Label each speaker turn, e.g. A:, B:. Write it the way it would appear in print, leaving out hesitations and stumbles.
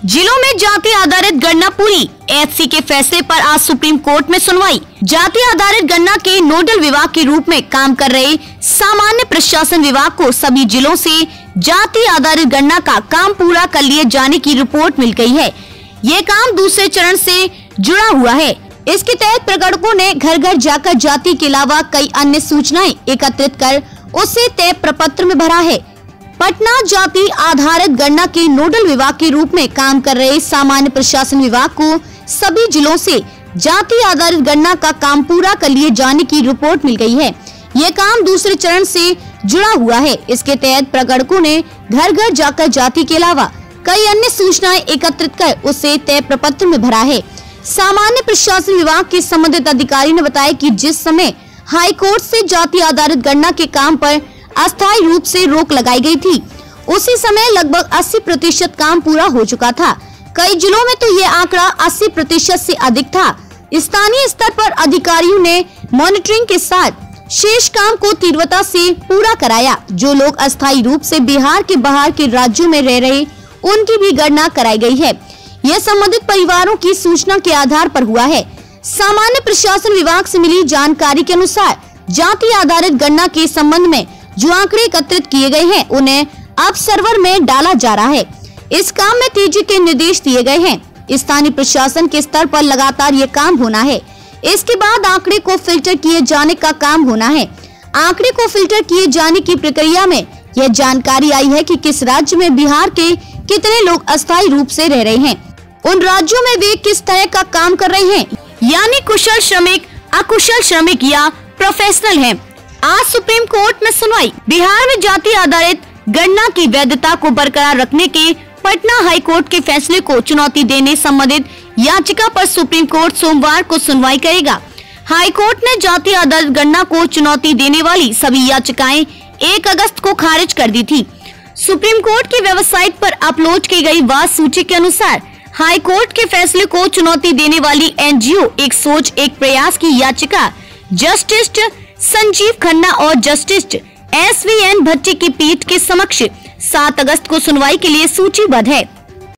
A: जिलों में जाति आधारित गणना पूरी, एससी के फैसले पर आज सुप्रीम कोर्ट में सुनवाई। जाति आधारित गणना के नोडल विभाग के रूप में काम कर रहे सामान्य प्रशासन विभाग को सभी जिलों से जाति आधारित गणना का काम पूरा कर लिए जाने की रिपोर्ट मिल गई है। ये काम दूसरे चरण से जुड़ा हुआ है। इसके तहत प्रगणकों ने घर घर जाकर जाति के अलावा कई अन्य सूचनाएं एकत्रित कर उसे तय प्रपत्र में भरा है। पटना जाति आधारित गणना के नोडल विभाग के रूप में काम कर रहे सामान्य प्रशासन विभाग को सभी जिलों से जाति आधारित गणना का काम पूरा कर लिए जाने की रिपोर्ट मिल गई है। ये काम दूसरे चरण से जुड़ा हुआ है। इसके तहत प्रगणकों ने घर घर जाकर जाति के अलावा कई अन्य सूचनाएं एकत्रित कर उसे तय प्रपत्र में भरा है। सामान्य प्रशासन विभाग के संबंधित अधिकारी ने बताया कि जिस समय हाई कोर्ट से जाति आधारित गणना के काम पर अस्थायी रूप से रोक लगाई गई थी, उसी समय लगभग 80% काम पूरा हो चुका था। कई जिलों में तो ये आंकड़ा 80% से अधिक था। स्थानीय स्तर पर अधिकारियों ने मॉनिटरिंग के साथ शेष काम को तीव्रता से पूरा कराया। जो लोग अस्थायी रूप से बिहार के बाहर के राज्यों में रह रहे, उनकी भी गणना कराई गई है। यह संबंधित परिवारों की सूचना के आधार पर हुआ है। सामान्य प्रशासन विभाग से मिली जानकारी के अनुसार जाति आधारित गणना के संबंध में जो आंकड़े एकत्रित किए गए हैं, उन्हें अब सर्वर में डाला जा रहा है। इस काम में तेजी के निर्देश दिए गए हैं। स्थानीय प्रशासन के स्तर पर लगातार ये काम होना है। इसके बाद आंकड़े को फिल्टर किए जाने का काम होना है। आंकड़े को फिल्टर किए जाने की प्रक्रिया में यह जानकारी आई है कि किस राज्य में बिहार के कितने लोग अस्थायी रूप से रह रहे हैं, उन राज्यों में वे किस तरह का काम कर रहे हैं, यानी कुशल श्रमिक, अकुशल श्रमिक या प्रोफेशनल हैं। आज सुप्रीम कोर्ट में सुनवाई। बिहार में जाति आधारित गणना की वैधता को बरकरार रखने के पटना हाई कोर्ट के फैसले को चुनौती देने संबंधित याचिका पर सुप्रीम कोर्ट सोमवार को सुनवाई करेगा। हाई कोर्ट ने जाति आधारित गणना को चुनौती देने वाली सभी याचिकाएं 1 अगस्त को खारिज कर दी थी। सुप्रीम कोर्ट की वेबसाइट पर अपलोड की गई वाद सूची के अनुसार हाई कोर्ट के फैसले को चुनौती देने वाली एनजीओ एक सोच एक प्रयास की याचिका जस्टिस संजीव खन्ना और जस्टिस SVN भट्टी की पीठ के समक्ष 7 अगस्त को सुनवाई के लिए सूचीबद्ध है।